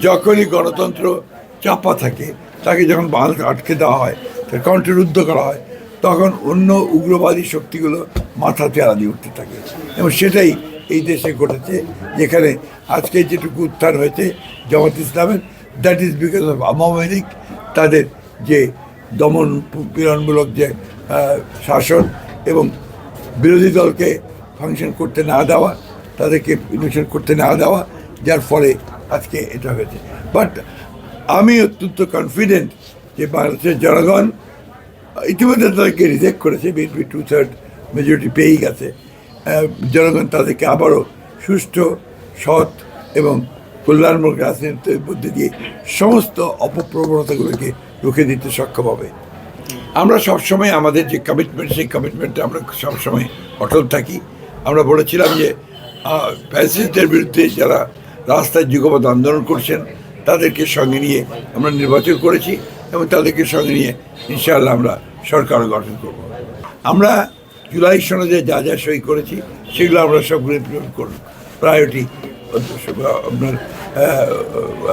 যখনই গণতন্ত্র চাপা থাকে, তাকে যখন বাঁধ আটকে দেওয়া হয়, তার কণ্ঠরুদ্ধ করা হয়, তখন অন্য উগ্রবাদী শক্তিগুলো মাথা তেরা দিয়ে উঠতে থাকে। এবং সেটাই এই দেশে ঘটেছে, যেখানে আজকে যেটুকু উত্থান হয়েছে জামাত ইসলামের, that is because of Awami League, তাদের যে দমন পীড়নমূলক যে শাসন এবং বিরোধী দলকে ফাংশন করতে না দেওয়া, তাদেরকে ইনভেশন করতে না দেওয়া, যার ফলে আজকে এটা হয়েছে। বাট আমি অত্যন্ত কনফিডেন্ট যে বাংলাদেশের জনগণ ইতিমধ্যে তাদেরকে রিজেক্ট করেছে, বিএনপি 2/3 মেজরিটি পেয়েই গেছে। জনগণ তাদেরকে আবারও সুষ্ঠু, সৎ এবং কল্যাণমূলক রাজনীতির মধ্যে দিয়ে সমস্ত অপপ্রবণতাগুলোকে রুখে দিতে সক্ষম হবে। আমরা সবসময় আমাদের যে কমিটমেন্ট, সেই কমিটমেন্টে আমরা সবসময় অটল থাকি। আমরা বলেছিলাম যে ফ্যাসিস্টদের বিরুদ্ধে যারা রাস্তায় যুগপৎ আন্দোলন করছেন, তাদেরকে সঙ্গে নিয়ে আমরা নির্বাচন করেছি এবং তাদেরকে সঙ্গে নিয়ে ইনশাআল্লাহ আমরা সরকার গঠন করব। আমরা জুলাই সনদে যা যা সই করেছি সেগুলো আমরা সবগুলো ইমপ্লিমেন্ট করব, প্রায়োরিটি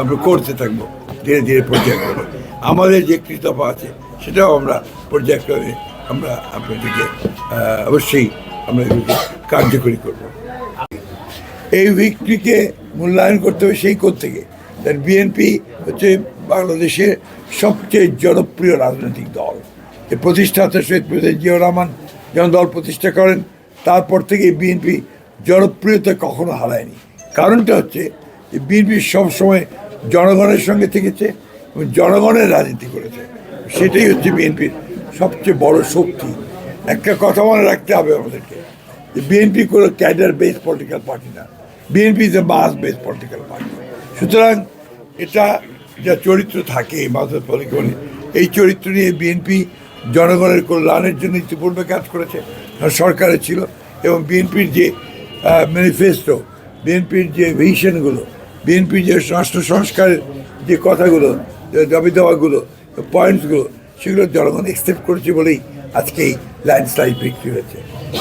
আমরা করতে থাকবো ধীরে ধীরে পর্যায়ক্রমে। আমাদের যে কৃতজ্ঞতা আছে সেটাও আমরা পর্যায়ক্রমে আমরা আপনাদেরকে অবশ্যই আমরা এগুলোকে কার্যকরী করব। এই ভিক্টরিকে মূল্যায়ন করতে হবে সেই কোণ থেকে। তার বিএনপি হচ্ছে বাংলাদেশের সবচেয়ে জনপ্রিয় রাজনৈতিক দল। এই প্রতিষ্ঠাতা শহীদ প্রেসিডেন্ট জিয়াউর রহমান যখন দল প্রতিষ্ঠা করেন, তারপর থেকে বিএনপি জনপ্রিয়তা কখনো হারায়নি। কারণটা হচ্ছে যে বিএনপি সবসময় জনগণের সঙ্গে থেকেছে এবং জনগণের রাজনীতি করেছে। সেটাই হচ্ছে বিএনপির সবচেয়ে বড় শক্তি। একটা কথা মনে রাখতে হবে আমাদেরকে, যে বিএনপি কোনো ক্যাডার বেস পলিটিক্যাল পার্টি না, BNP is a mass base political party. সুতরাং এটা যা চরিত্র থাকে মাসের পলিটিক্যাল, এই চরিত্র নিয়ে বিএনপি জনগণের কল্যাণের জন্য ইতিপূর্বে কাজ করেছে, সরকারে ছিল। এবং বিএনপির যে ম্যানিফেস্টো, বিএনপির যে ভিশনগুলো, বিএনপির যে রাষ্ট্র সংস্কারের যে কথাগুলো, দাবি দেওয়াগুলো, পয়েন্টসগুলো, সেগুলো জনগণ অ্যাকসেপ্ট করেছে বলেই আজকে এই ল্যান্ডস্লাইড বিক্রি হয়েছে।